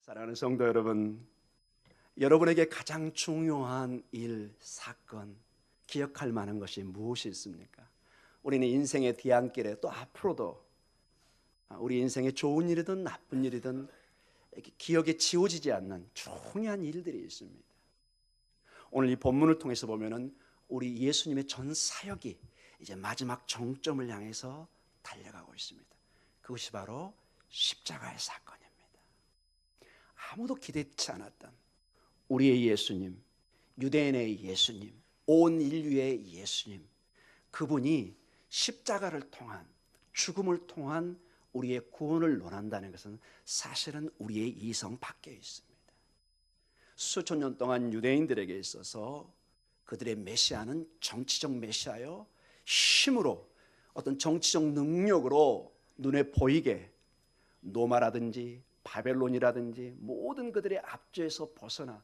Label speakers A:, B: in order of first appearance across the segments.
A: 사랑하는 성도 여러분, 여러분에게 가장 중요한 일, 사건, 기억할 만한 것이 무엇이 있습니까? 우리는 인생의 뒤안길에 또 앞으로도 우리 인생의 좋은 일이든 나쁜 일이든 기억에 지워지지 않는 중요한 일들이 있습니다. 오늘 이 본문을 통해서 보면은 우리 예수님의 전 사역이 이제 마지막 정점을 향해서 달려가고 있습니다. 그것이 바로 십자가의 사건입니다. 아무도 기대치 않았던 우리의 예수님, 유대인의 예수님, 온 인류의 예수님, 그분이 십자가를 통한, 죽음을 통한 우리의 구원을 논한다는 것은 사실은 우리의 이성 밖에 있습니다. 수천 년 동안 유대인들에게 있어서 그들의 메시아는 정치적 메시아요, 힘으로 어떤 정치적 능력으로 눈에 보이게 로마라든지 바벨론이라든지 모든 그들의 압제에서 벗어나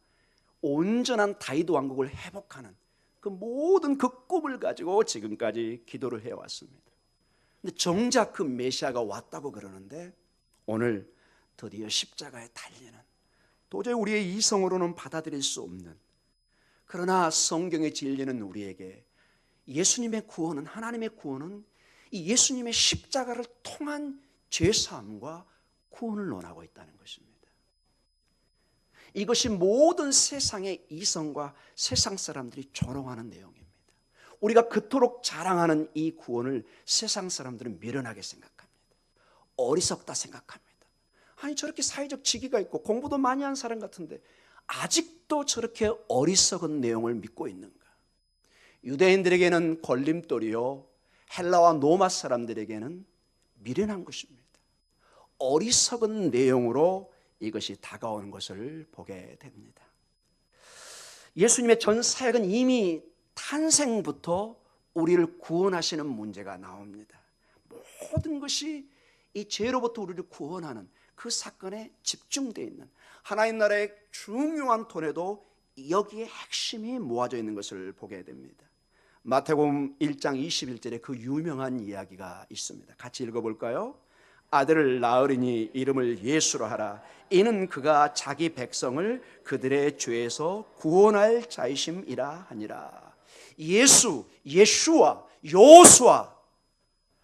A: 온전한 다윗 왕국을 회복하는 그 모든 그 꿈을 가지고 지금까지 기도를 해왔습니다. 근데 정작 그 메시아가 왔다고 그러는데 오늘 드디어 십자가에 달리는, 도저히 우리의 이성으로는 받아들일 수 없는, 그러나 성경의 진리는 우리에게 예수님의 구원은, 하나님의 구원은 이 예수님의 십자가를 통한 죄사함과 구원을 논하고 있다는 것입니다. 이것이 모든 세상의 이성과 세상 사람들이 조롱하는 내용입니다. 우리가 그토록 자랑하는 이 구원을 세상 사람들은 미련하게 생각합니다. 어리석다 생각합니다. 아니, 저렇게 사회적 지위가 있고 공부도 많이 한 사람 같은데 아직도 저렇게 어리석은 내용을 믿고 있는가? 유대인들에게는 걸림돌이요, 헬라와 로마 사람들에게는 미련한 것입니다. 어리석은 내용으로 이것이 다가오는 것을 보게 됩니다. 예수님의 전 사역은 이미 탄생부터 우리를 구원하시는 문제가 나옵니다. 모든 것이 이 죄로부터 우리를 구원하는 그 사건에 집중되어 있는, 하나님 나라의 중요한 톤에도 여기에 핵심이 모아져 있는 것을 보게 됩니다. 마태복음 1장 21절에 그 유명한 이야기가 있습니다. 같이 읽어볼까요? 아들을 낳으리니 이름을 예수로 하라. 이는 그가 자기 백성을 그들의 죄에서 구원할 자이심이라 하니라. 예수, 예슈아, 요수아,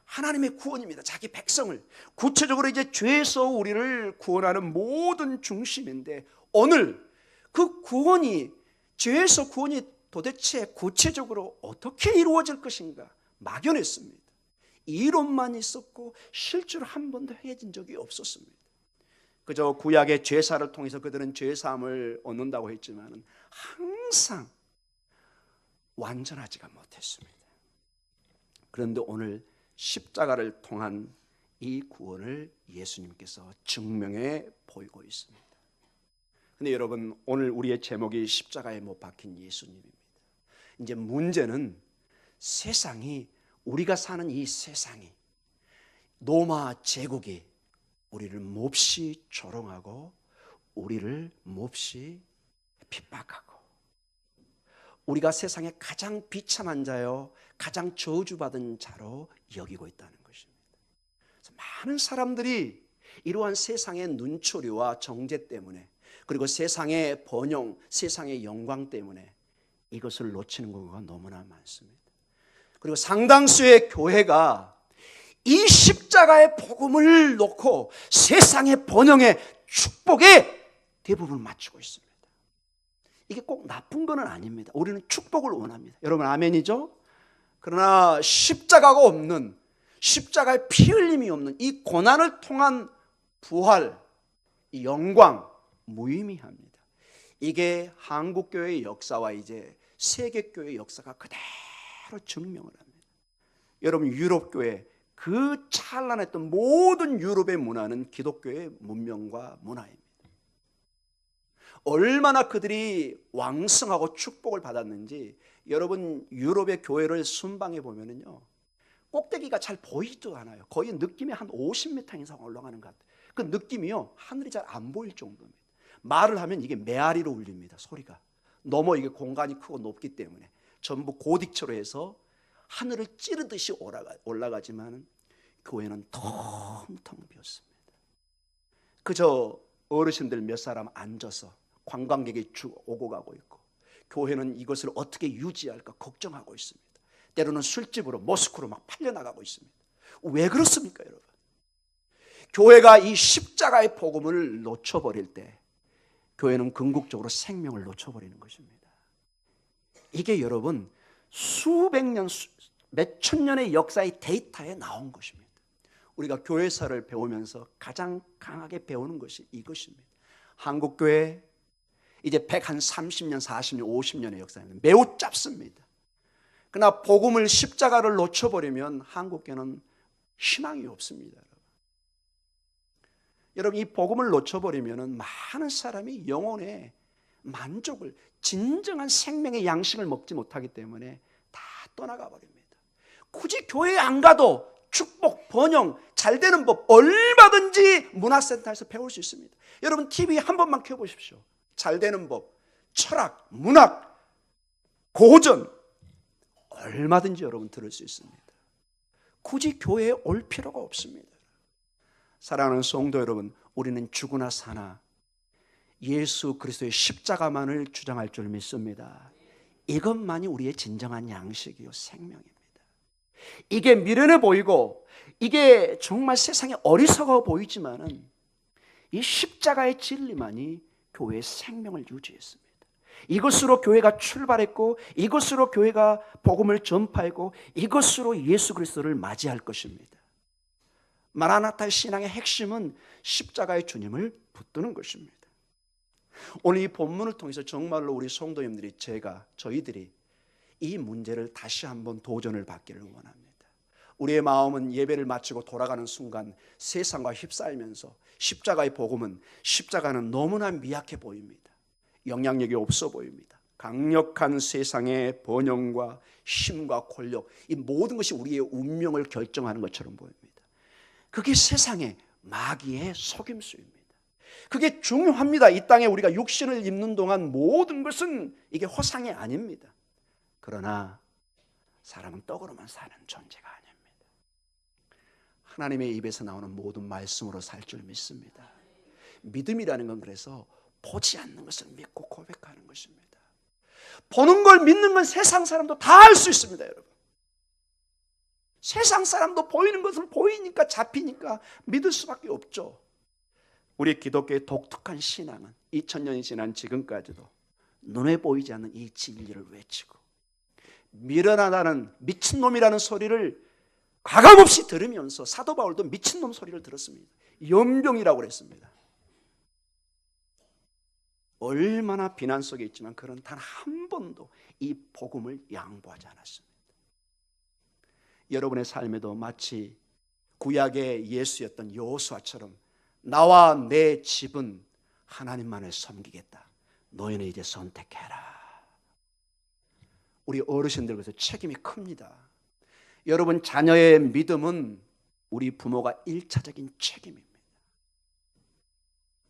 A: 하나님의 구원입니다. 자기 백성을, 구체적으로 이제 죄에서 우리를 구원하는 모든 중심인데, 오늘 그 구원이, 죄에서 구원이 도대체 구체적으로 어떻게 이루어질 것인가 막연했습니다. 이론만 있었고 실제로 한 번도 행해진 적이 없었습니다. 그저 구약의 제사를 통해서 그들은 죄사함을 얻는다고 했지만 항상 완전하지가 못했습니다. 그런데 오늘 십자가를 통한 이 구원을 예수님께서 증명해 보이고 있습니다. 그런데 여러분, 오늘 우리의 제목이 십자가에 못 박힌 예수님입니다. 이제 문제는 세상이, 우리가 사는 이 세상이, 로마 제국이 우리를 몹시 조롱하고 우리를 몹시 핍박하고, 우리가 세상에 가장 비참한 자요, 가장 저주받은 자로 여기고 있다는 것입니다. 그래서 많은 사람들이 이러한 세상의 눈초리와 정죄 때문에, 그리고 세상의 번영, 세상의 영광 때문에 이것을 놓치는 경우가 너무나 많습니다. 그리고 상당수의 교회가 이 십자가의 복음을 놓고 세상의 번영의 축복에 대부분 맞추고 있습니다. 이게 꼭 나쁜 건 아닙니다. 우리는 축복을 원합니다. 여러분 아멘이죠? 그러나 십자가가 없는, 십자가의 피 흘림이 없는 이 고난을 통한 부활, 이 영광, 무의미합니다. 이게 한국교회의 역사와 이제 세계교회의 역사가 그대로 증명을 합니다. 여러분, 유럽교회, 그 찬란했던 모든 유럽의 문화는 기독교의 문명과 문화입니다. 얼마나 그들이 왕성하고 축복을 받았는지 여러분, 유럽의 교회를 순방해 보면은요, 꼭대기가 잘 보이지도 않아요. 거의 느낌이 한 50m 이상 올라가는 것 같아요. 그 느낌이요, 하늘이 잘 안 보일 정도입니다. 말을 하면 이게 메아리로 울립니다. 소리가 너무 이게 공간이 크고 높기 때문에 전부 고딕처로 해서 하늘을 찌르듯이 올라가지만 교회는 텅텅 비었습니다. 그저 어르신들 몇 사람 앉아서 관광객이 오고 가고 있고, 교회는 이것을 어떻게 유지할까 걱정하고 있습니다. 때로는 술집으로 모스크로 막 팔려나가고 있습니다. 왜 그렇습니까, 여러분? 교회가 이 십자가의 복음을 놓쳐버릴 때 교회는 궁극적으로 생명을 놓쳐버리는 것입니다. 이게 여러분 수백 년, 몇천 년의 역사의 데이터에 나온 것입니다. 우리가 교회사를 배우면서 가장 강하게 배우는 것이 이것입니다. 한국교회 이제 130년, 40년, 50년의 역사입니다. 매우 짧습니다. 그러나 복음을, 십자가를 놓쳐버리면 한국교회는 희망이 없습니다. 여러분, 이 복음을 놓쳐버리면 많은 사람이 영혼의 만족을, 진정한 생명의 양식을 먹지 못하기 때문에 다 떠나가 버립니다. 굳이 교회에 안 가도 축복, 번영, 잘 되는 법 얼마든지 문화센터에서 배울 수 있습니다. 여러분 TV 한 번만 켜보십시오. 잘 되는 법, 철학, 문학, 고전 얼마든지 여러분 들을 수 있습니다. 굳이 교회에 올 필요가 없습니다. 사랑하는 성도 여러분, 우리는 죽으나 사나 예수 그리스도의 십자가만을 주장할 줄 믿습니다. 이것만이 우리의 진정한 양식이요 생명입니다. 이게 미련해 보이고 이게 정말 세상에 어리석어 보이지만은 이 십자가의 진리만이 교회의 생명을 유지했습니다. 이것으로 교회가 출발했고 이것으로 교회가 복음을 전파했고 이것으로 예수 그리스도를 맞이할 것입니다. 마라나타의 신앙의 핵심은 십자가의 주님을 붙드는 것입니다. 오늘 이 본문을 통해서 정말로 우리 성도님들이 저희들이 이 문제를 다시 한번 도전을 받기를 원합니다. 우리의 마음은 예배를 마치고 돌아가는 순간 세상과 휩싸이면서 십자가는 너무나 미약해 보입니다. 영향력이 없어 보입니다. 강력한 세상의 번영과 힘과 권력, 이 모든 것이 우리의 운명을 결정하는 것처럼 보입니다. 그게 세상의 마귀의 속임수입니다. 그게 중요합니다. 이 땅에 우리가 육신을 입는 동안 모든 것은 이게 허상이 아닙니다. 그러나 사람은 떡으로만 사는 존재가 아닙니다. 하나님의 입에서 나오는 모든 말씀으로 살 줄 믿습니다. 믿음이라는 건 그래서 보지 않는 것을 믿고 고백하는 것입니다. 보는 걸 믿는 건 세상 사람도 다 알 수 있습니다, 여러분. 세상 사람도 보이는 것을 보이니까 잡히니까 믿을 수밖에 없죠. 우리 기독교의 독특한 신앙은 2000년이 지난 지금까지도 눈에 보이지 않는 이 진리를 외치고 미련하다는 미친놈이라는 소리를 가감없이 들으면서 사도 바울도 미친놈 소리를 들었습니다. 연병이라고 그랬습니다. 얼마나 비난 속에 있지만 그는 단 한 번도 이 복음을 양보하지 않았습니다. 여러분의 삶에도 마치 구약의 예수였던 여호수아처럼 나와 내 집은 하나님만을 섬기겠다. 너희는 이제 선택해라. 우리 어르신들께서 책임이 큽니다. 여러분 자녀의 믿음은 우리 부모가 1차적인 책임입니다.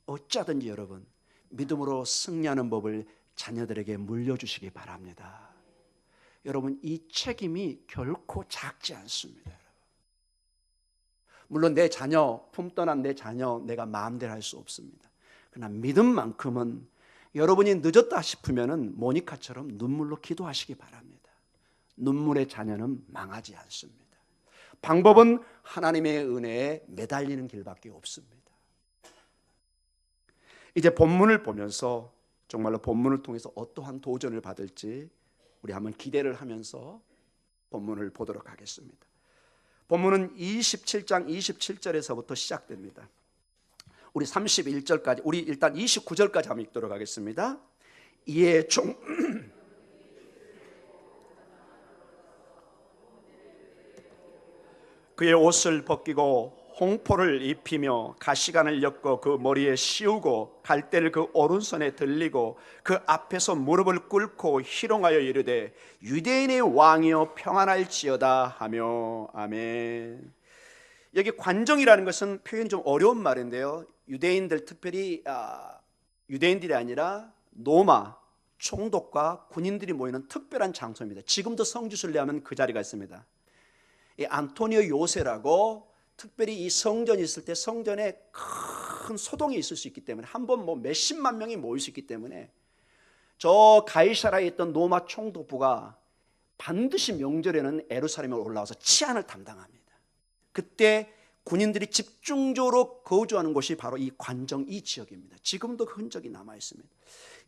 A: 어쩌든지 여러분 믿음으로 승리하는 법을 자녀들에게 물려주시기 바랍니다. 여러분 이 책임이 결코 작지 않습니다. 물론 내 자녀, 품떠난 내 자녀 내가 마음대로 할 수 없습니다. 그러나 믿음만큼은 여러분이 늦었다 싶으면 모니카처럼 눈물로 기도하시기 바랍니다. 눈물의 자녀는 망하지 않습니다. 방법은 하나님의 은혜에 매달리는 길밖에 없습니다. 이제 본문을 보면서 정말로 본문을 통해서 어떠한 도전을 받을지 우리 한번 기대를 하면서 본문을 보도록 하겠습니다. 본문은 27장 27절에서부터 시작됩니다. 우리 31절까지, 우리 일단 29절까지 한번 읽도록 하겠습니다. 이에 그의 옷을 벗기고 홍포를 입히며 가시관을 엮어 그 머리에 씌우고 갈대를 그 오른손에 들리고 그 앞에서 무릎을 꿇고 희롱하여 이르되 유대인의 왕이여 평안할지어다 하며. 아멘. 여기 관정이라는 것은 표현이 좀 어려운 말인데요, 유대인들 특별히 유대인들이 아니라 로마 총독과 군인들이 모이는 특별한 장소입니다. 지금도 성지순례하면 그 자리가 있습니다. 이 안토니오 요새라고 특별히 이 성전이 있을 때 성전에 큰 소동이 있을 수 있기 때문에 한 번 뭐 몇십만 명이 모일 수 있기 때문에 저 가이사라에 있던 로마 총독부가 반드시 명절에는 예루살렘에 올라와서 치안을 담당합니다. 그때 군인들이 집중적으로 거주하는 곳이 바로 이 관정 이 지역입니다. 지금도 그 흔적이 남아 있습니다.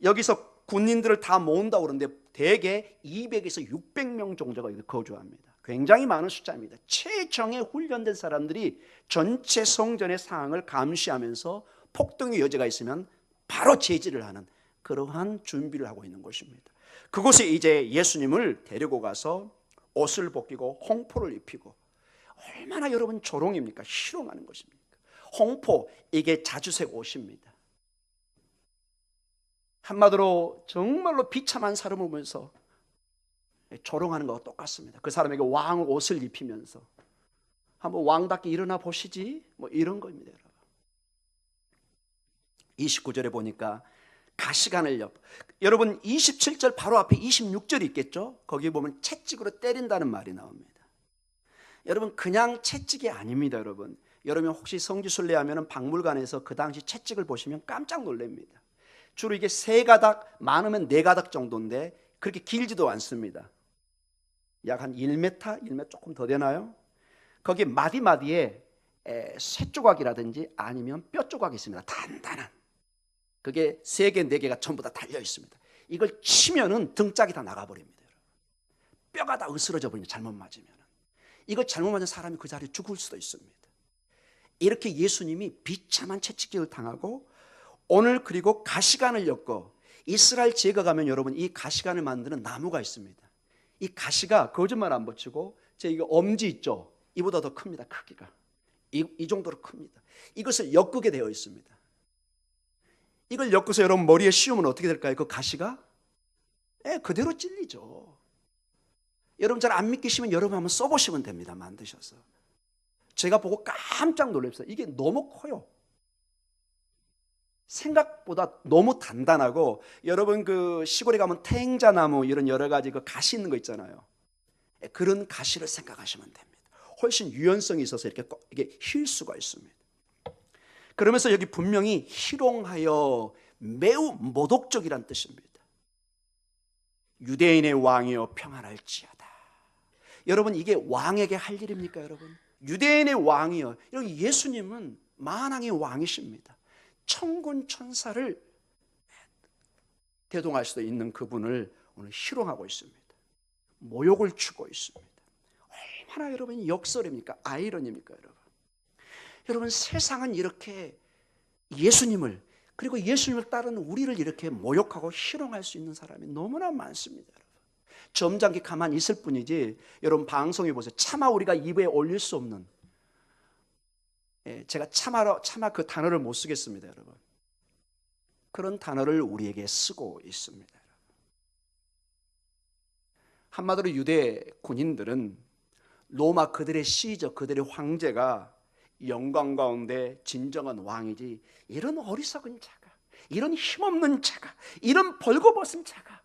A: 여기서 군인들을 다 모은다고 그러는데 대개 200에서 600명 정도가 여기 거주합니다. 굉장히 많은 숫자입니다. 최정예 훈련된 사람들이 전체 성전의 상황을 감시하면서 폭동의 여지가 있으면 바로 제지를 하는 그러한 준비를 하고 있는 곳입니다. 그곳에 이제 예수님을 데리고 가서 옷을 벗기고 홍포를 입히고, 얼마나 여러분 조롱입니까? 희롱하는 것입니까? 홍포, 이게 자주색 옷입니다. 한마디로 정말로 비참한 사람을 보면서 조롱하는 것과 똑같습니다. 그 사람에게 왕 옷을 입히면서 한번 왕답게 일어나 보시지, 뭐 이런 겁니다. 여러분. 29절에 보니까 가시관을 여러분 27절 바로 앞에 26절이 있겠죠? 거기 보면 채찍으로 때린다는 말이 나옵니다. 여러분 그냥 채찍이 아닙니다. 여러분 혹시 성지순례하면 박물관에서 그 당시 채찍을 보시면 깜짝 놀랍니다. 주로 이게 3가닥, 많으면 4가닥 정도인데 그렇게 길지도 않습니다. 약 한 1m, 1m 조금 더 되나요? 거기 마디마디에 쇠조각이라든지 아니면 뼈 조각이 있습니다. 단단한. 그게 3개, 4개가 전부 다 달려 있습니다. 이걸 치면은 등짝이 다 나가버립니다. 뼈가 다 으스러져 버립니다. 잘못 맞으면. 이걸 잘못 맞은 사람이 그 자리에 죽을 수도 있습니다. 이렇게 예수님이 비참한 채찍질을 당하고, 오늘 그리고 가시관을 엮어, 이스라엘 지역에 가면 여러분 이 가시관을 만드는 나무가 있습니다. 이 가시가 거짓말 안 붙이고 제 이거 엄지 있죠? 이보다 더 큽니다. 크기가 이 정도로 큽니다. 이것을 엮게 되어 있습니다. 이걸 엮어서 여러분 머리에 씌우면 어떻게 될까요? 그 가시가 그대로 찔리죠. 여러분 잘 안 믿기시면 여러분 한번 써보시면 됩니다. 만드셔서. 제가 보고 깜짝 놀랐어요. 이게 너무 커요. 생각보다 너무 단단하고, 여러분 그 시골에 가면 태행자나무 이런 여러 가지 그 가시 있는 거 있잖아요. 그런 가시를 생각하시면 됩니다. 훨씬 유연성이 있어서 이게 힐 수가 있습니다. 그러면서 여기 분명히 희롱하여 매우 모독적이란 뜻입니다. 유대인의 왕이여 평안할지어다. 여러분 이게 왕에게 할 일입니까? 여러분 유대인의 왕이여, 여기 예수님은 만왕의 왕이십니다. 천군 천사를 대동할 수도 있는 그분을 오늘 희롱하고 있습니다. 모욕을 주고 있습니다. 얼마나 여러분 역설입니까? 아이러니입니까? 여러분 세상은 이렇게 예수님을, 그리고 예수님을 따르는 우리를 이렇게 모욕하고 희롱할 수 있는 사람이 너무나 많습니다. 여러분. 점잖게 가만히 있을 뿐이지, 여러분 방송해 보세요. 차마 우리가 입에 올릴 수 없는, 제가 차마 그 단어를 못 쓰겠습니다. 여러분 그런 단어를 우리에게 쓰고 있습니다. 한마디로 유대 군인들은 로마 그들의 시저, 그들의 황제가 영광 가운데 진정한 왕이지, 이런 어리석은 자가, 이런 힘없는 자가, 이런 벌거벗은 자가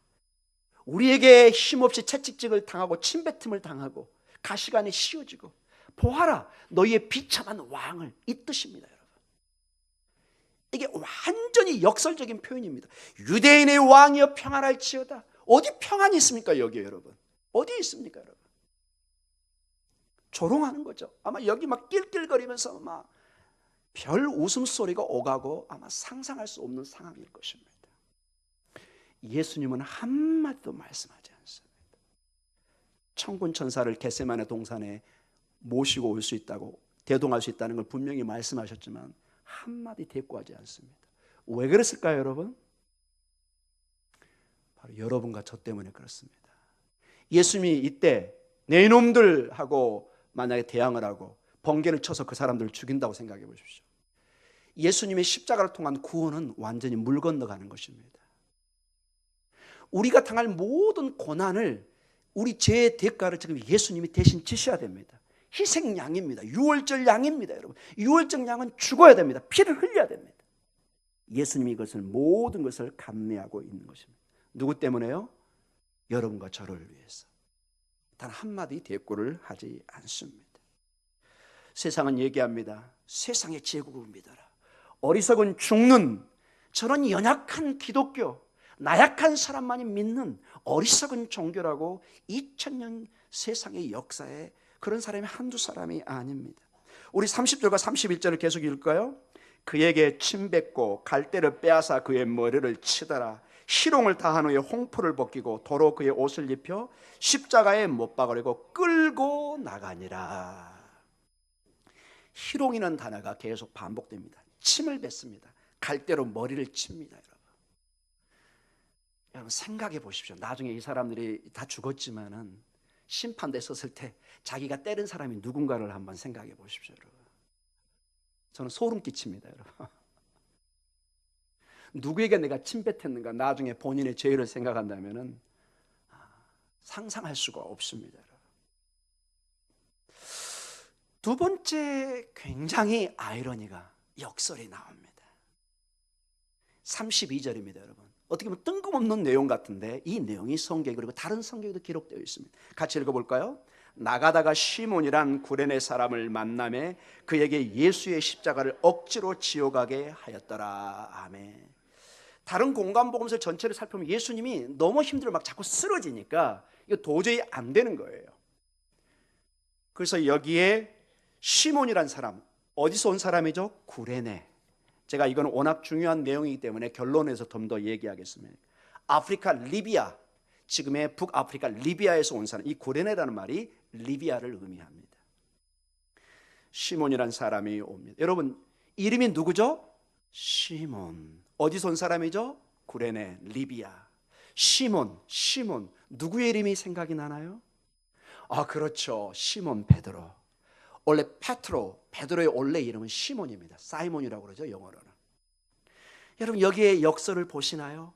A: 우리에게 힘없이 채찍질을 당하고 침뱉음을 당하고 가시관에 씌워지고, 보아라 너희의 비참한 왕을, 이 뜻입니다. 여러분 이게 완전히 역설적인 표현입니다. 유대인의 왕이여 평안할지어다. 어디 평안이 있습니까? 여기에 여러분 어디 있습니까? 여러분 조롱하는 거죠. 아마 여기 막 낄낄거리면서 막 별 웃음소리가 오가고 아마 상상할 수 없는 상황일 것입니다. 예수님은 한마디도 말씀하지 않습니다. 천군 천사를 겟세마네 동산에 모시고 올 수 있다고, 대동할 수 있다는 걸 분명히 말씀하셨지만 한마디 대꾸하지 않습니다. 왜 그랬을까요? 여러분 바로 여러분과 저 때문에 그렇습니다. 예수님이 이때 내 놈들하고 만약에 대항을 하고 번개를 쳐서 그 사람들을 죽인다고 생각해 보십시오. 예수님의 십자가를 통한 구원은 완전히 물 건너가는 것입니다. 우리가 당할 모든 고난을, 우리 죄의 대가를 지금 예수님이 대신 지셔야 됩니다. 희생양입니다. 유월절 양입니다. 여러분 유월절 양은 죽어야 됩니다. 피를 흘려야 됩니다. 예수님이 이것을, 모든 것을 감내하고 있는 것입니다. 누구 때문에요? 여러분과 저를 위해서. 단 한마디 대꾸를 하지 않습니다. 세상은 얘기합니다. 세상의 제국을 믿어라. 어리석은 죽는 저런 연약한 기독교, 나약한 사람만이 믿는 어리석은 종교라고 2000년 세상의 역사에 그런 사람이 한두 사람이 아닙니다. 우리 30절과 31절을 계속 읽을까요? 그에게 침 뱉고 갈대를 빼앗아 그의 머리를 치더라. 희롱을 다한 후에 홍포를 벗기고 도로 그의 옷을 입혀 십자가에 못 박으려고 끌고 나가니라. 희롱이라는 단어가 계속 반복됩니다. 침을 뱉습니다. 갈대로 머리를 칩니다. 여러분 생각해 보십시오. 나중에 이 사람들이 다 죽었지만은 심판대 섰을 때 자기가 때린 사람이 누군가를 한번 생각해 보십시오. 여러분. 저는 소름 끼칩니다. 여러분. 누구에게 내가 침 뱉었는가 나중에 본인의 죄를 생각한다면은 상상할 수가 없습니다. 여러분. 두 번째 굉장히 아이러니가 역설이 나옵니다. 32절입니다. 여러분. 어떻게 보면 뜬금없는 내용 같은데 이 내용이 성경 그리고 다른 성경에도 기록되어 있습니다. 같이 읽어볼까요? 나가다가 시몬이란 구레네 사람을 만나매 그에게 예수의 십자가를 억지로 지어가게 하였더라. 아멘. 다른 공간복음서 전체를 살펴보면 예수님이 너무 힘들어 막 자꾸 쓰러지니까 이거 도저히 안 되는 거예요. 그래서 여기에 시몬이란 사람, 어디서 온 사람이죠? 구레네. 제가 이건 워낙 중요한 내용이기 때문에 결론에서 좀 더 얘기하겠습니다. 아프리카 리비아, 지금의 북아프리카 리비아에서 온 사람, 이 구레네라는 말이 리비아를 의미합니다. 시몬이란 사람이 옵니다. 여러분 이름이 누구죠? 시몬. 어디서 온 사람이죠? 구레네, 리비아. 시몬. 누구의 이름이 생각이 나나요? 그렇죠. 시몬 베드로. 원래 베드로의 원래 이름은 시몬입니다. 사이몬이라고 그러죠, 영어로는. 여러분 여기에 역설을 보시나요?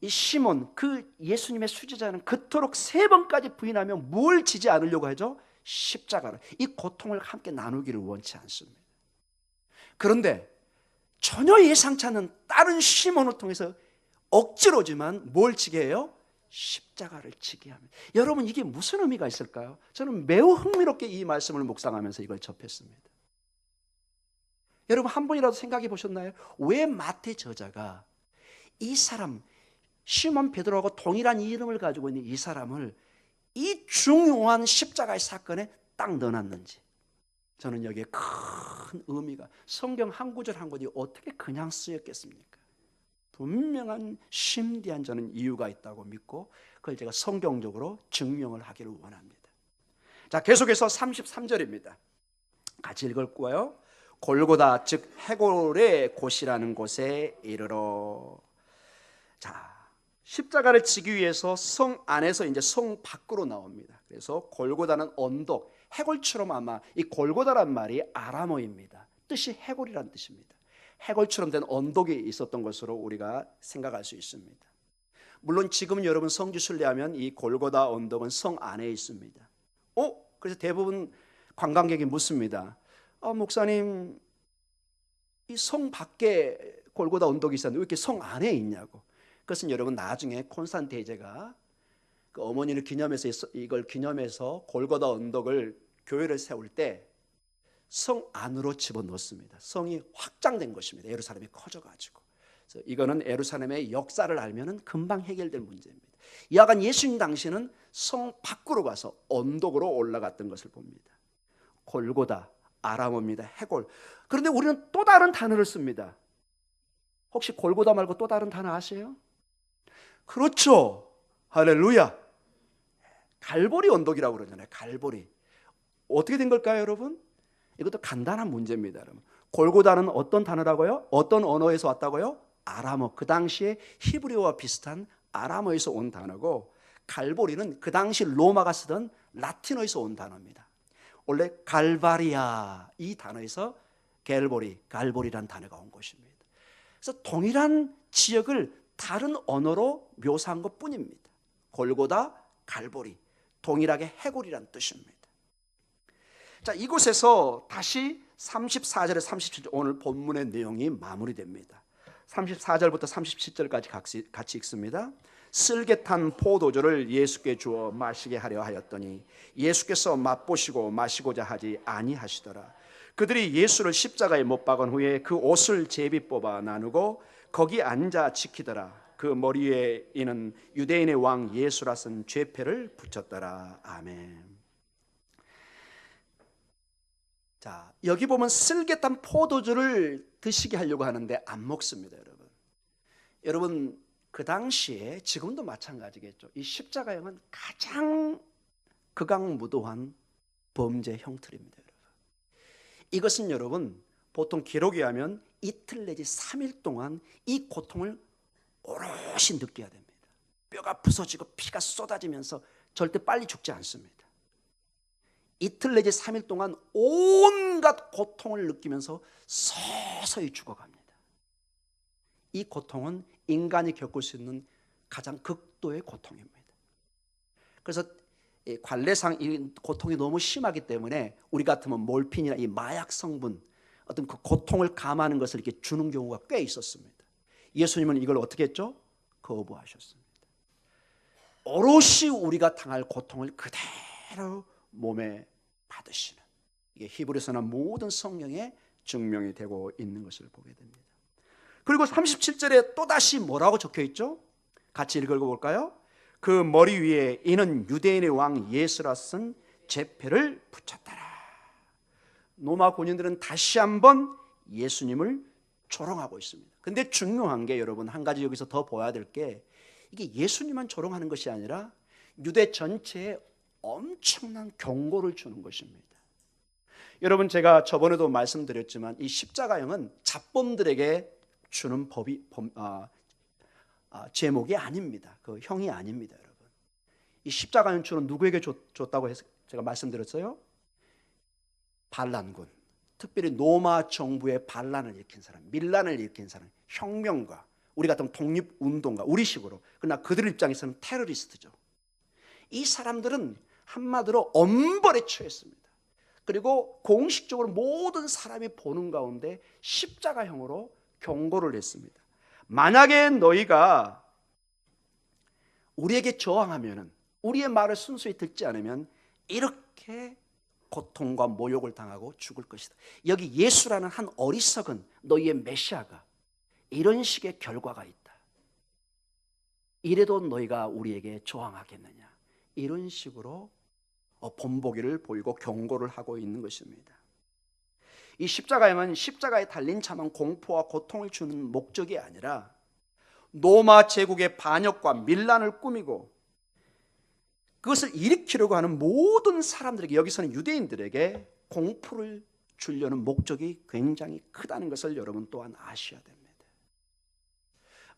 A: 이 시몬, 그 예수님의 수제자는 그토록 3번까지 부인하며 뭘 지지 않으려고 하죠? 십자가를. 이 고통을 함께 나누기를 원치 않습니다. 그런데 전혀 예상치 않은 다른 시몬을 통해서 억지로지만 뭘 지게 해요? 십자가를 지게 합니다. 여러분 이게 무슨 의미가 있을까요? 저는 매우 흥미롭게 이 말씀을 묵상하면서 이걸 접했습니다. 여러분 한 번이라도 생각해 보셨나요? 왜 마태 저자가 이 사람 시몬 베드로하고 동일한 이름을 가지고 있는 이 사람을 이 중요한 십자가의 사건에 딱 넣어놨는지 저는 여기에 큰 의미가, 성경 한 구절 한 구절이 어떻게 그냥 쓰였겠습니까? 분명한 심대한 저는 이유가 있다고 믿고 그걸 제가 성경적으로 증명을 하기를 원합니다. 자, 계속해서 33절입니다. 같이 읽을 거예요. 골고다 즉 해골의 곳이라는 곳에 이르러. 자, 십자가를 지기 위해서 성 안에서 이제 성 밖으로 나옵니다. 그래서 골고다는 언덕, 해골처럼 아마 이 골고다란 말이 아람어입니다. 뜻이 해골이란 뜻입니다. 해골처럼 된 언덕이 있었던 것으로 우리가 생각할 수 있습니다. 물론 지금 여러분 성지 순례하면 이 골고다 언덕은 성 안에 있습니다. 그래서 대부분 관광객이 묻습니다. 목사님, 이 성 밖에 골고다 언덕이 있었는데 왜 이렇게 성 안에 있냐고. 그것은 여러분 나중에 콘스탄틴 대제가 그 어머니를 기념해서 이걸 기념해서 골고다 언덕을 교회를 세울 때 성 안으로 집어넣습니다. 성이 확장된 것입니다. 예루살렘이 커져가지고. 그래서 이거는 예루살렘의 역사를 알면은 금방 해결될 문제입니다. 이하간 예수님 당시에는 성 밖으로 가서 언덕으로 올라갔던 것을 봅니다. 골고다, 아람어입니다. 해골. 그런데 우리는 또 다른 단어를 씁니다. 혹시 골고다 말고 또 다른 단어 아세요? 그렇죠. 할렐루야. 갈보리 언덕이라고 그러잖아요. 갈보리. 어떻게 된 걸까요, 여러분? 이것도 간단한 문제입니다. 여러분. 골고다는 어떤 단어라고요? 어떤 언어에서 왔다고요? 아람어. 그 당시에 히브리어와 비슷한 아람어에서 온 단어고, 갈보리는 그 당시 로마가 쓰던 라틴어에서 온 단어입니다. 원래 갈바리아 이 단어에서 갈보리란 단어가 온 것입니다. 그래서 동일한 지역을 다른 언어로 묘사한 것뿐입니다. 골고다, 갈보리, 동일하게 해골이란 뜻입니다. 자, 이곳에서 다시 34절에 37절 오늘 본문의 내용이 마무리됩니다. 34절부터 37절까지 같이 읽습니다. 쓸개 탄 포도주를 예수께 주어 마시게 하려 하였더니 예수께서 맛보시고 마시고자 하지 아니하시더라. 그들이 예수를 십자가에 못 박은 후에 그 옷을 제비 뽑아 나누고 거기 앉아 지키더라. 그 머리 위에 이는 유대인의 왕 예수라 쓴 죄패를 붙였더라. 아멘. 자, 여기 보면 쓸개탄 포도주를 드시게 하려고 하는데 안 먹습니다, 여러분. 여러분, 그 당시에 지금도 마찬가지겠죠. 이 십자가형은 가장 극악무도한 범죄 형틀입니다, 여러분. 이것은 여러분 보통 기록에 하면 이틀 내지 3일 동안 이 고통을 오롯이 느껴야 됩니다. 뼈가 부서지고 피가 쏟아지면서 절대 빨리 죽지 않습니다. 이틀 내지 3일 동안 온갖 고통을 느끼면서 서서히 죽어갑니다. 이 고통은 인간이 겪을 수 있는 가장 극도의 고통입니다. 그래서 관례상 이 고통이 너무 심하기 때문에 우리 같으면 몰핀이나 이 마약 성분, 어떤 그 고통을 감하는 것을 이렇게 주는 경우가 꽤 있었습니다. 예수님은 이걸 어떻게 했죠? 거부하셨습니다. 오롯이 우리가 당할 고통을 그대로 몸에 받으시는, 이게 히브리서나 모든 성경에 증명이 되고 있는 것을 보게 됩니다. 그리고 37절에 또다시 뭐라고 적혀 있죠? 같이 읽어볼까요? 그 머리 위에 이는 유대인의 왕 예수라 쓴 죄패를 붙였더라. 로마 군인들은 다시 한번 예수님을 조롱하고 있습니다. 근데 중요한 게 여러분, 한 가지 여기서 더 보아야 될 게, 이게 예수님만 조롱하는 것이 아니라 유대 전체에 엄청난 경고를 주는 것입니다. 여러분, 제가 저번에도 말씀드렸지만 이 십자가형은 잡범들에게 주는 제목이 아닙니다. 그 형이 아닙니다, 여러분. 이 십자가형 주는 누구에게 줬다고 해서 제가 말씀드렸어요? 반란군, 특별히 로마 정부의 반란을 일으킨 사람, 밀란을 일으킨 사람, 혁명가, 우리 같은 독립운동가, 우리식으로. 그러나 그들 입장에서는 테러리스트죠. 이 사람들은 한마디로 엄벌에 처했습니다. 그리고 공식적으로 모든 사람이 보는 가운데 십자가형으로 경고를 했습니다. 만약에 너희가 우리에게 저항하면, 우리의 말을 순수히 듣지 않으면 이렇게 고통과 모욕을 당하고 죽을 것이다. 여기 예수라는 한 어리석은 너희의 메시아가 이런 식의 결과가 있다. 이래도 너희가 우리에게 저항하겠느냐. 이런 식으로 본보기를 보이고 경고를 하고 있는 것입니다. 이 십자가형은 십자가에 달린 참한 공포와 고통을 주는 목적이 아니라 로마 제국의 반역과 밀란을 꾸미고 그것을 일으키려고 하는 모든 사람들에게, 여기서는 유대인들에게 공포를 주려는 목적이 굉장히 크다는 것을 여러분 또한 아셔야 됩니다.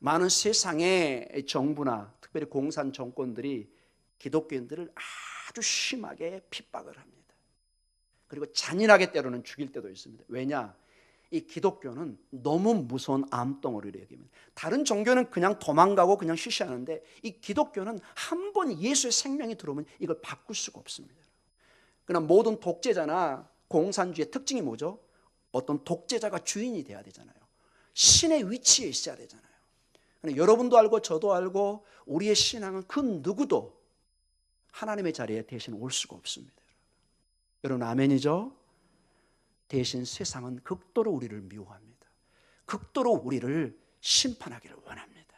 A: 많은 세상의 정부나 특별히 공산 정권들이 기독교인들을 아주 심하게 핍박을 합니다. 그리고 잔인하게 때로는 죽일 때도 있습니다. 왜냐? 이 기독교는 너무 무서운 암덩어리를 얘기합니다. 다른 종교는 그냥 도망가고 그냥 쉬쉬하는데 이 기독교는 한 번 예수의 생명이 들어오면 이걸 바꿀 수가 없습니다. 그러나 모든 독재자나 공산주의의 특징이 뭐죠? 어떤 독재자가 주인이 돼야 되잖아요. 신의 위치에 있어야 되잖아요. 그러나 여러분도 알고 저도 알고 우리의 신앙은 그 누구도 하나님의 자리에 대신 올 수가 없습니다. 여러분 아멘이죠? 대신 세상은 극도로 우리를 미워합니다. 극도로 우리를 심판하기를 원합니다.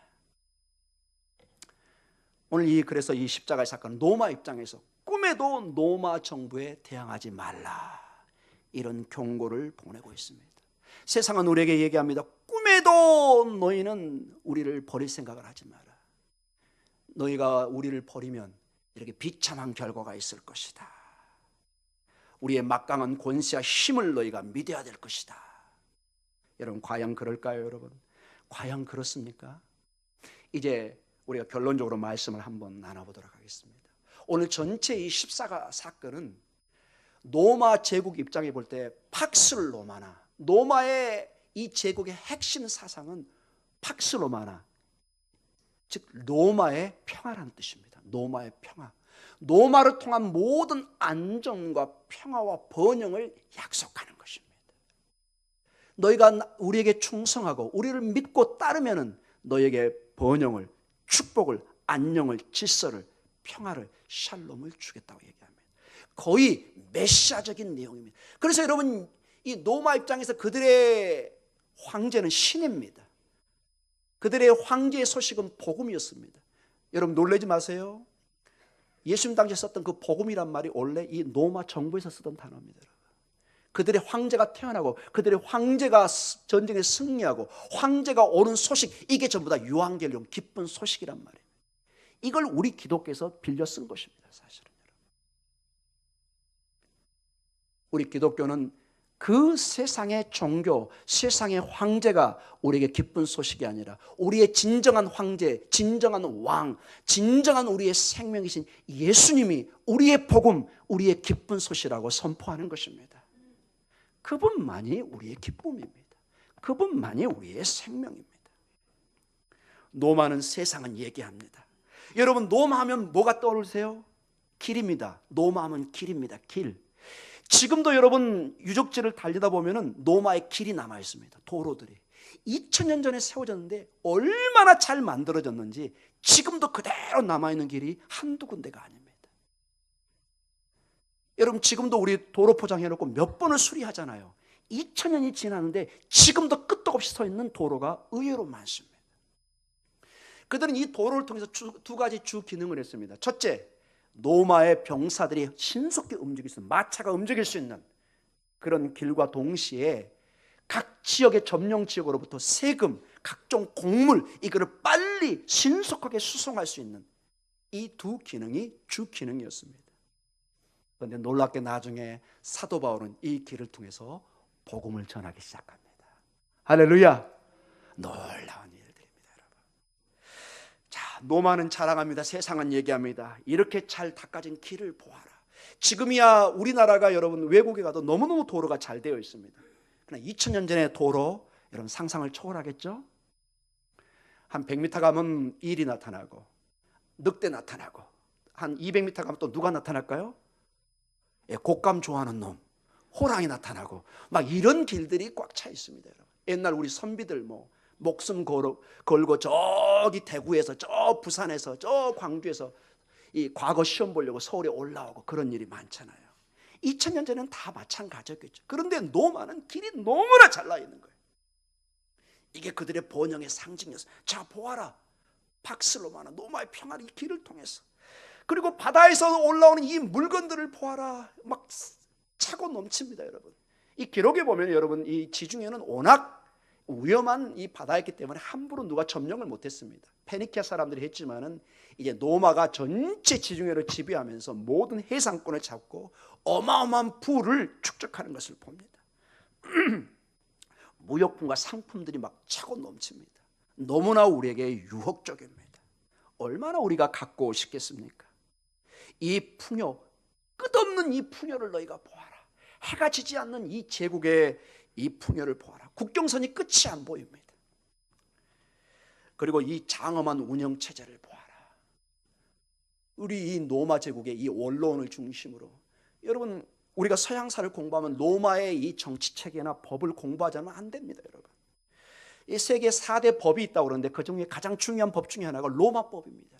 A: 오늘 그래서 이 십자가의 사건은 로마 입장에서 꿈에도 로마 정부에 대항하지 말라, 이런 경고를 보내고 있습니다. 세상은 우리에게 얘기합니다. 꿈에도 너희는 우리를 버릴 생각을 하지 마라. 너희가 우리를 버리면 이렇게 비참한 결과가 있을 것이다. 우리의 막강한 권세와 힘을 너희가 믿어야 될 것이다. 여러분 과연 그럴까요, 여러분? 과연 그렇습니까? 이제 우리가 결론적으로 말씀을 한번 나눠보도록 하겠습니다. 오늘 전체 이 십자가 사건은 로마 제국 입장에 볼 때 팍스 로마나, 로마의 이 제국의 핵심 사상은 팍스 로마나, 즉 로마의 평화라는 뜻입니다. 로마의 평화, 로마를 통한 모든 안정과 평화와 번영을 약속하는 것입니다. 너희가 우리에게 충성하고 우리를 믿고 따르면 너희에게 번영을, 축복을, 안녕을, 질서를, 평화를, 샬롬을 주겠다고 얘기합니다. 거의 메시아적인 내용입니다. 그래서 여러분 이 노마 입장에서 그들의 황제는 신입니다. 그들의 황제의 소식은 복음이었습니다. 여러분 놀라지 마세요. 예수님 당시에 썼던 그 복음이란 말이 원래 이 노마 정부에서 쓰던 단어입니다. 그들의 황제가 태어나고 그들의 황제가 전쟁에 승리하고 황제가 오는 소식, 이게 전부 다 유앙겔리온, 기쁜 소식이란 말이에요. 이걸 우리 기독교에서 빌려 쓴 것입니다. 사실은 우리 기독교는 그 세상의 종교, 세상의 황제가 우리에게 기쁜 소식이 아니라 우리의 진정한 황제, 진정한 왕, 진정한 우리의 생명이신 예수님이 우리의 복음, 우리의 기쁜 소식이라고 선포하는 것입니다. 그분만이 우리의 기쁨입니다. 그분만이 우리의 생명입니다. 노마는 세상은 얘기합니다. 여러분 노마하면 뭐가 떠오르세요? 길입니다. 노마하면 길입니다. 길. 지금도 여러분 유적지를 달리다 보면은 노마의 길이 남아 있습니다. 도로들이 2000년 전에 세워졌는데 얼마나 잘 만들어졌는지 지금도 그대로 남아 있는 길이 한두 군데가 아닙니다. 여러분 지금도 우리 도로 포장해 놓고 몇 번을 수리하잖아요. 2000년이 지났는데 지금도 끄떡 없이 서 있는 도로가 의외로 많습니다. 그들은 이 도로를 통해서 두 가지 주 기능을 했습니다. 첫째, 노마의 병사들이 신속히 움직일 수 있는, 마차가 움직일 수 있는 그런 길과 동시에 각 지역의 점령 지역으로부터 세금, 각종 곡물, 이거를 빨리 신속하게 수송할 수 있는 이 두 기능이 주 기능이었습니다. 그런데 놀랍게 나중에 사도 바울은 이 길을 통해서 복음을 전하기 시작합니다. 할렐루야! 놀라운 일들입니다, 여러분. 자, 노마는 자랑합니다. 세상은 얘기합니다. 이렇게 잘 닦아진 길을 보아라. 지금이야 우리나라가 여러분 외국에 가도 너무너무 도로가 잘 되어 있습니다. 그러나 2000년 전의 도로, 여러분 상상을 초월하겠죠? 한 100m 가면 일이 나타나고 늑대 나타나고 한 200m 가면 또 누가 나타날까요? 곶감 좋아하는 놈, 호랑이 나타나고 막 이런 길들이 꽉 차 있습니다. 여러분. 옛날 우리 선비들 목숨 걸고 저기 대구에서 저 부산에서 저 광주에서 이 과거 시험 보려고 서울에 올라오고 그런 일이 많잖아요. 2000년 전에는 다 마찬가지였겠죠. 그런데 노마는 길이 너무나 잘 나 있는 거예요. 이게 그들의 번영의 상징이었어요. 자 보아라, 박슬로마나 노마의 평화를 이 길을 통해서, 그리고 바다에서 올라오는 이 물건들을 보아라. 막 차고 넘칩니다, 여러분. 이 기록에 보면 여러분 이 지중해는 워낙 위험한 이 바다였기 때문에 함부로 누가 점령을 못했습니다. 페니키아 사람들이 했지만은 이제 노마가 전체 지중해를 지배하면서 모든 해상권을 잡고 어마어마한 부를 축적하는 것을 봅니다. 무역품과 상품들이 막 차고 넘칩니다. 너무나 우리에게 유혹적입니다. 얼마나 우리가 갖고 싶겠습니까? 이 풍요, 끝없는 이 풍요를 너희가 보아라. 해가 지지 않는 이 제국의 이 풍요를 보아라. 국경선이 끝이 안 보입니다. 그리고 이 장엄한 운영체제를 보아라. 우리 이 로마 제국의 이 원로원을 중심으로, 여러분 우리가 서양사를 공부하면 로마의 이 정치체계나 법을 공부하지 않으면 안 됩니다. 여러분, 이 세계 4대 법이 있다고 그러는데 그 중에 가장 중요한 법 중에 하나가 로마법입니다.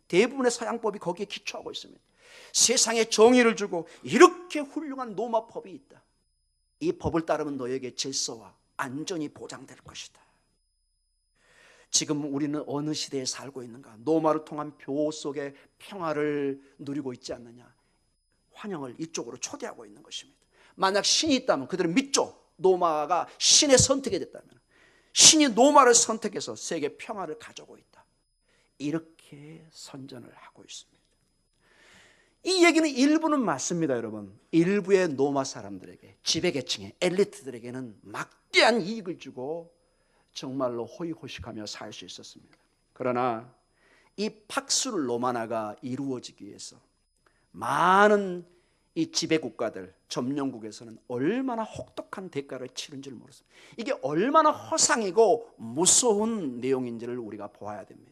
A: 대부분의 서양법이 거기에 기초하고 있습니다. 세상에 정의를 주고 이렇게 훌륭한 로마법이 있다. 이 법을 따르면 너에게 질서와 안전이 보장될 것이다. 지금 우리는 어느 시대에 살고 있는가? 로마를 통한 교 속의 평화를 누리고 있지 않느냐? 환영을 이쪽으로 초대하고 있는 것입니다. 만약 신이 있다면 그들은 믿죠. 로마가 신의 선택이 됐다면 신이 로마를 선택해서 세계 평화를 가져오고 있다. 이렇게 선전을 하고 있습니다. 이 얘기는 일부는 맞습니다, 여러분. 일부의 로마 사람들에게, 지배계층의 엘리트들에게는 막대한 이익을 주고 정말로 호의호식하며 살 수 있었습니다. 그러나 이 팍수르 로마나가 이루어지기 위해서 많은 이 지배국가들, 점령국에서는 얼마나 혹독한 대가를 치른 줄 모르겠습니다. 이게 얼마나 허상이고 무서운 내용인지를 우리가 보아야 됩니다.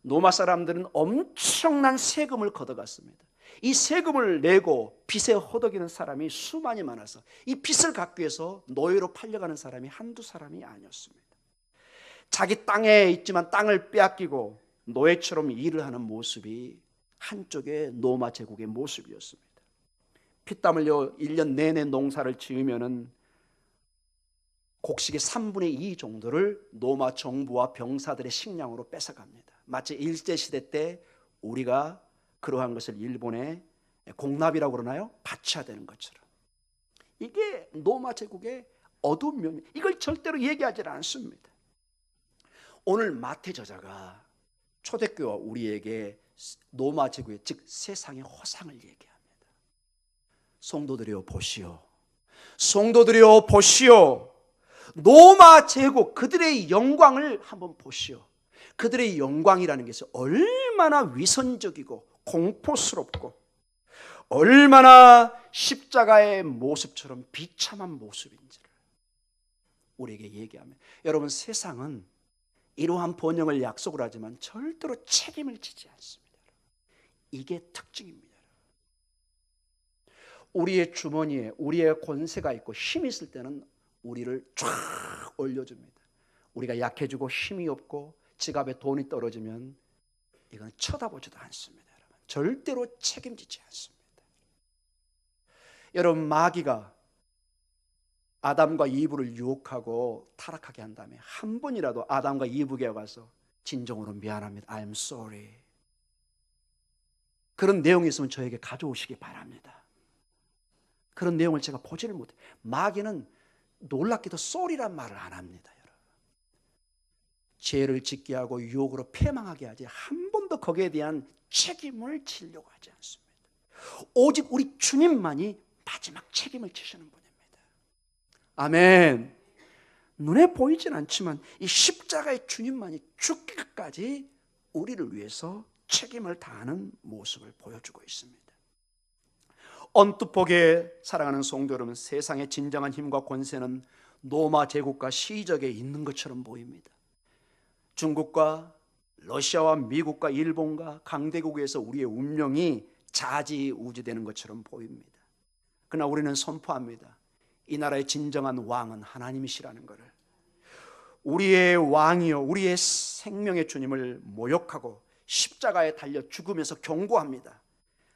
A: 로마 사람들은 엄청난 세금을 걷어갔습니다. 이 세금을 내고 빚에 허덕이는 사람이 수많이 많아서 이 빚을 갚기 위해서 노예로 팔려가는 사람이 한두 사람이 아니었습니다. 자기 땅에 있지만 땅을 빼앗기고 노예처럼 일을 하는 모습이 한쪽의 로마 제국의 모습이었습니다. 피땀 흘려 1년 내내 농사를 지으면은 곡식의 3분의 2 정도를 로마 정부와 병사들의 식량으로 뺏어갑니다. 마치 일제시대 때 우리가 그러한 것을 일본에 공납이라고 그러나요? 바쳐야 되는 것처럼. 이게 로마 제국의 어두운 면, 이걸 절대로 얘기하지 않습니다. 오늘 마태 저자가 초대교와 우리에게 로마 제국의 즉 세상의 허상을 얘기합니다. 성도들이여 보시오. 성도들이여 보시오. 로마 제국 그들의 영광을 한번 보시오. 그들의 영광이라는 것이 얼마나 위선적이고 공포스럽고 얼마나 십자가의 모습처럼 비참한 모습인지를 우리에게 얘기합니다. 여러분, 세상은 이러한 번영을 약속을 하지만 절대로 책임을 지지 않습니다. 이게 특징입니다. 우리의 주머니에 우리의 권세가 있고 힘이 있을 때는 우리를 쫙 올려줍니다. 우리가 약해지고 힘이 없고 지갑에 돈이 떨어지면 이건 쳐다보지도 않습니다. 여러분. 절대로 책임지지 않습니다. 여러분, 마귀가 아담과 이브를 유혹하고 타락하게 한 다음에 한 번이라도 아담과 이브에게 가서 진정으로 미안합니다, I'm sorry, 그런 내용이 있으면 저에게 가져오시기 바랍니다. 그런 내용을 제가 보지를 못해요. 마귀는 놀랍게도 sorry란 말을 안 합니다. 여러분. 죄를 짓게 하고 유혹으로 패망하게 하지 한 번도 거기에 대한 책임을 지려고 하지 않습니다. 오직 우리 주님만이 마지막 책임을 지시는 분입니다. 아멘. 눈에 보이진 않지만 이 십자가의 주님만이 죽기까지 우리를 위해서 책임을 다하는 모습을 보여주고 있습니다. 언뜻 보기에 사랑하는 성도 여러분, 세상의 진정한 힘과 권세는 로마 제국과 시적에 있는 것처럼 보입니다. 중국과 러시아와 미국과 일본과 강대국에서 우리의 운명이 좌지우지되는 것처럼 보입니다. 그러나 우리는 선포합니다. 이 나라의 진정한 왕은 하나님이시라는 것을. 우리의 왕이요, 우리의 생명의 주님을 모욕하고 십자가에 달려 죽으면서 경고합니다.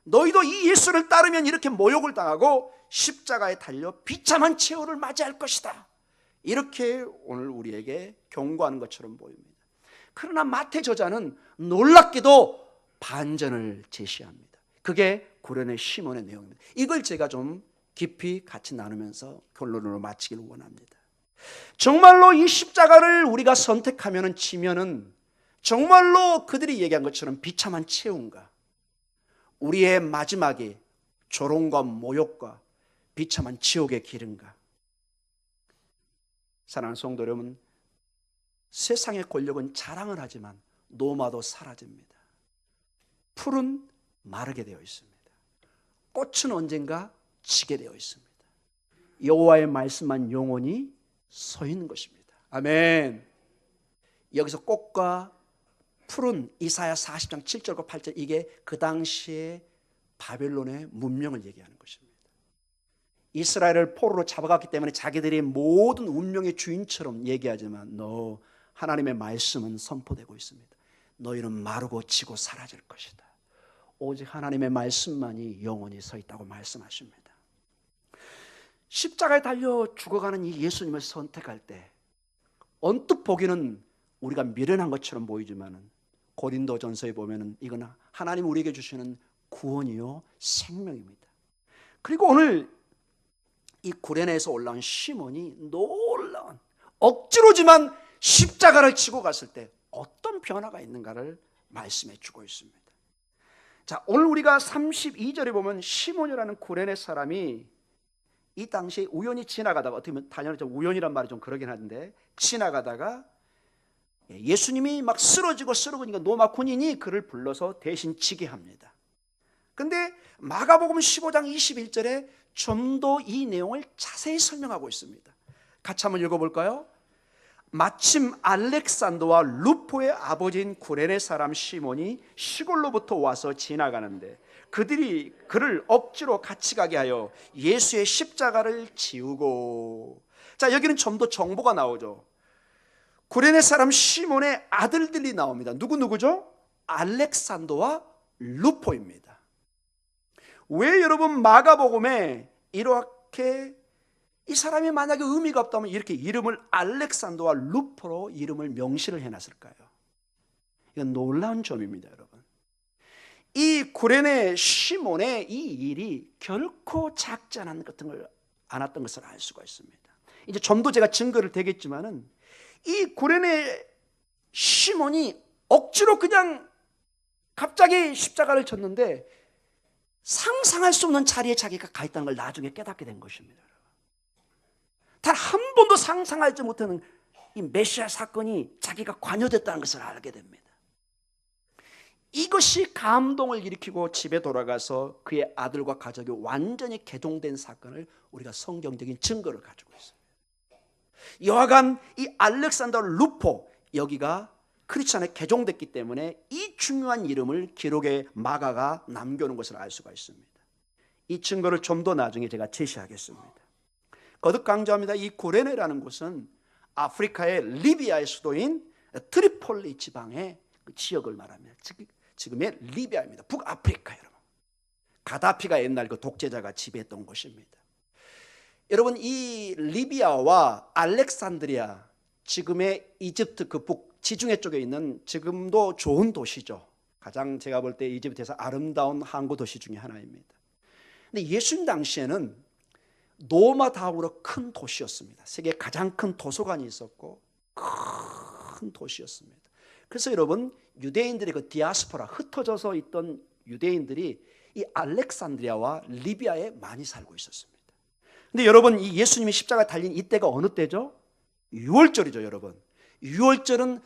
A: 너희도 이 예수를 따르면 이렇게 모욕을 당하고 십자가에 달려 비참한 최후를 맞이할 것이다. 이렇게 오늘 우리에게 경고하는 것처럼 보입니다. 그러나 마태 저자는 놀랍게도 반전을 제시합니다. 그게 구련의 시몬의 내용입니다. 이걸 제가 좀 깊이 같이 나누면서 결론으로 마치기를 원합니다. 정말로 이 십자가를 우리가 선택하면 지면은 정말로 그들이 얘기한 것처럼 비참한 최후인가, 우리의 마지막이 조롱과 모욕과 비참한 지옥의 길인가? 사랑하는 성도 여러분, 세상의 권력은 자랑을 하지만 노마도 사라집니다. 풀은 마르게 되어 있습니다. 꽃은 언젠가 지게 되어 있습니다. 여호와의 말씀만 영원히 서 있는 것입니다. 아멘. 여기서 꽃과 풀은 이사야 40장 7절과 8절, 이게 그 당시에 바벨론의 문명을 얘기하는 것입니다. 이스라엘을 포로로 잡아갔기 때문에 자기들이 모든 운명의 주인처럼 얘기하지만 너 하나님의 말씀은 선포되고 있습니다. 너희는 마르고 지고 사라질 것이다. 오직 하나님의 말씀만이 영원히 서 있다고 말씀하십니다. 십자가에 달려 죽어가는 이 예수님을 선택할 때 언뜻 보기는 우리가 미련한 것처럼 보이지만 고린도전서에 보면은 이건 하나님 우리에게 주시는 구원이요 생명입니다. 그리고 오늘 이 구레네에서 올라온 시몬이 놀라운, 억지로지만 십자가를 지고 갔을 때 어떤 변화가 있는가를 말씀해 주고 있습니다. 자, 오늘 우리가 32절에 보면 시몬이라는 구레네 사람이 이 당시에 우연히 지나가다가, 어떻게 보면 단연히 우연이란 말이 좀 그러긴 하는데, 지나가다가 예수님이 막 쓰러지니까 로마 군인이 그를 불러서 대신 지게 합니다. 근데 마가복음 15장 21절에 좀 더 이 내용을 자세히 설명하고 있습니다. 같이 한번 읽어볼까요? 마침 알렉산더와 루포의 아버지인 구레네 사람 시몬이 시골로부터 와서 지나가는데 그들이 그를 억지로 같이 가게 하여 예수의 십자가를 지우고. 자, 여기는 좀 더 정보가 나오죠. 구레네 사람 시몬의 아들들이 나옵니다. 누구죠? 알렉산더와 루포입니다. 왜 여러분 마가복음에 이렇게 이 사람이 만약에 의미가 없다면 이렇게 이름을 알렉산더와 루포로 이름을 명시를 해놨을까요? 이건 놀라운 점입니다, 여러분. 이 구레네 시몬의 이 일이 결코 작지 않았던 것을 알 수가 있습니다. 이제 좀 더 제가 증거를 대겠지만은 이 구레네 시몬이 억지로 그냥 갑자기 십자가를 쳤는데 상상할 수 없는 자리에 자기가 가 있다는 걸 나중에 깨닫게 된 것입니다. 단 한 번도 상상하지 못하는 이 메시아 사건이 자기가 관여됐다는 것을 알게 됩니다. 이것이 감동을 일으키고 집에 돌아가서 그의 아들과 가족이 완전히 개종된 사건을 우리가 성경적인 증거를 가지고 있습니다. 여하간 이 알렉산더 루포, 여기가 크리스찬에 개종됐기 때문에 이 중요한 이름을 기록에 마가가 남겨놓은 것을 알 수가 있습니다. 이 증거를 좀 더 나중에 제가 제시하겠습니다. 거듭 강조합니다. 이 구레네라는 곳은 아프리카의 리비아의 수도인 트리폴리 지방의 그 지역을 말합니다. 지금의 리비아입니다. 북아프리카 여러분. 가다피가 옛날 그 독재자가 지배했던 곳입니다. 여러분, 이 리비아와 알렉산드리아, 지금의 이집트 그 북지중해 쪽에 있는 지금도 좋은 도시죠. 가장 제가 볼 때 이집트에서 아름다운 항구 도시 중에 하나입니다. 근데 예수님 당시에는 로마 다음으로 큰 도시였습니다. 세계 가장 큰 도서관이 있었고 큰 도시였습니다. 그래서 여러분, 유대인들의 그 디아스포라, 흩어져서 있던 유대인들이 이 알렉산드리아와 리비아에 많이 살고 있었습니다. 근데 여러분, 이 예수님이 십자가 달린 이때가 어느 때죠? 유월절이죠, 여러분. 유월절은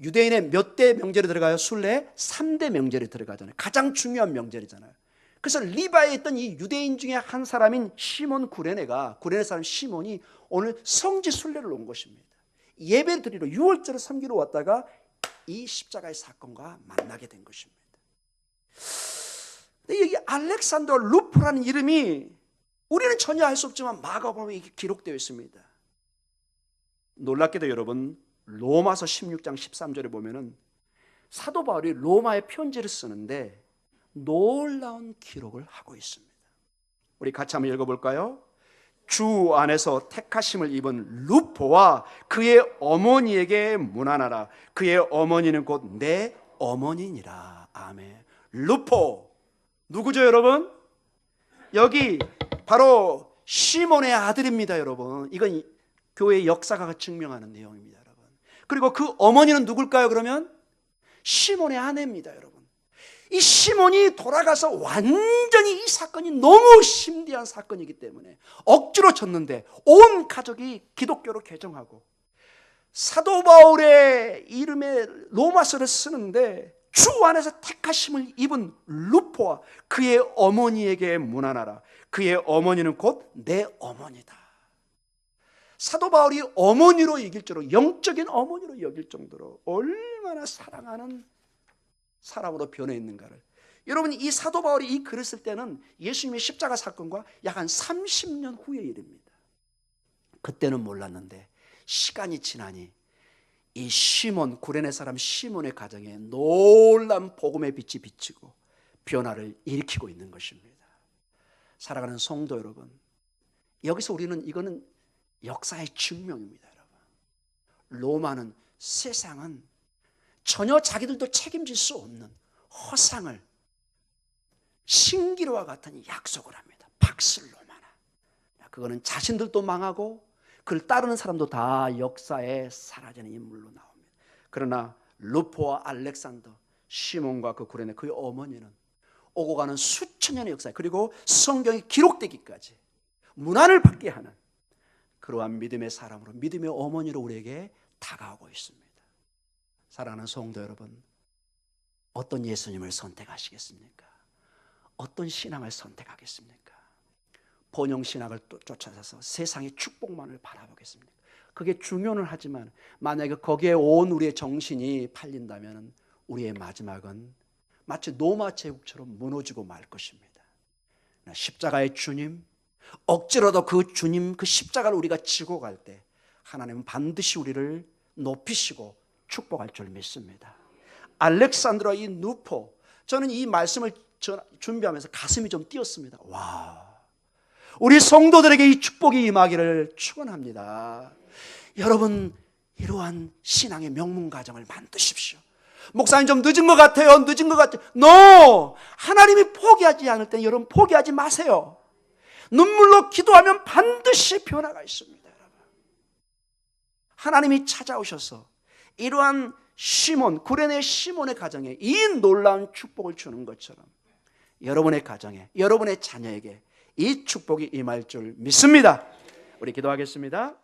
A: 유대인의 몇 대 명절이 들어가요? 순례 3대 명절이 들어가잖아요. 가장 중요한 명절이잖아요. 그래서 리바에 있던 이 유대인 중에 한 사람인 시몬 구레네가, 구레네 사람 시몬이 오늘 성지 순례를 온 것입니다. 예배를 드리러 유월절을 섬기러 왔다가 이 십자가의 사건과 만나게 된 것입니다. 근데 여기 알렉산더 루프라는 이름이 우리는 전혀 알 수 없지만 마가복음에 이게 기록되어 있습니다. 놀랍게도 여러분, 로마서 16장 13절에 보면은 사도 바울이 로마에 편지를 쓰는데 놀라운 기록을 하고 있습니다. 우리 같이 한번 읽어볼까요? 주 안에서 택하심을 입은 루포와 그의 어머니에게 문안하라. 그의 어머니는 곧 내 어머니니라. 아멘. 루포 누구죠, 여러분? 여기 바로 시몬의 아들입니다, 여러분. 이건 교회의 역사가 증명하는 내용입니다, 여러분. 그리고 그 어머니는 누굴까요, 그러면? 시몬의 아내입니다, 여러분. 이 시몬이 돌아가서 완전히 이 사건이 너무 심대한 사건이기 때문에 억지로 졌는데 온 가족이 기독교로 개종하고, 사도 바울의 이름에 로마서를 쓰는데 주 안에서 택하심을 입은 루포와 그의 어머니에게 문안하라. 그의 어머니는 곧 내 어머니다. 사도 바울이 어머니로 여길 정도로, 영적인 어머니로 여길 정도로 얼마나 사랑하는 사람으로 변해 있는가를. 여러분, 이 사도 바울이 이 글을 쓸 때는 예수님의 십자가 사건과 약 한 30년 후의 일입니다. 그때는 몰랐는데 시간이 지나니 이 시몬, 구레네 사람 시몬의 가정에 놀라운 복음의 빛이 비치고 변화를 일으키고 있는 것입니다. 사랑하는 성도 여러분, 여기서 우리는 이거는 역사의 증명입니다, 여러분. 로마는, 세상은 전혀 자기들도 책임질 수 없는 허상을 신기루와 같은 약속을 합니다. 박슬로마나. 그거는 자신들도 망하고 그를 따르는 사람도 다 역사에 사라지는 인물로 나옵니다. 그러나 루포와 알렉산더, 시몬과 그 구레네, 그의 어머니는 오고 가는 수천 년의 역사, 그리고 성경이 기록되기까지 문안을 받게 하는 그러한 믿음의 사람으로, 믿음의 어머니로 우리에게 다가오고 있습니다. 사랑하는 성도 여러분, 어떤 예수님을 선택하시겠습니까? 어떤 신앙을 선택하겠습니까? 본영신학을 쫓아서 세상의 축복만을 바라보겠습니까? 그게 중요는 하지만 만약에 거기에 온 우리의 정신이 팔린다면 우리의 마지막은 마치 로마 제국처럼 무너지고 말 것입니다. 십자가의 주님, 억지로도 그 주님, 그 십자가를 우리가 지고 갈 때 하나님은 반드시 우리를 높이시고 축복할 줄 믿습니다. 알렉산드라 이 누포, 저는 이 말씀을 준비하면서 가슴이 좀 뛰었습니다. 와, 우리 성도들에게 이 축복이 임하기를 축원합니다. 여러분, 이러한 신앙의 명문 가정을 만드십시오. 목사님 좀 늦은 것 같아요. 늦은 것 같아요. No! 하나님이 포기하지 않을 때 여러분 포기하지 마세요. 눈물로 기도하면 반드시 변화가 있습니다. 여러분. 하나님이 찾아오셔서 이러한 시몬, 구레네 시몬의 가정에 이 놀라운 축복을 주는 것처럼 여러분의 가정에, 여러분의 자녀에게 이 축복이 임할 줄 믿습니다. 우리 기도하겠습니다.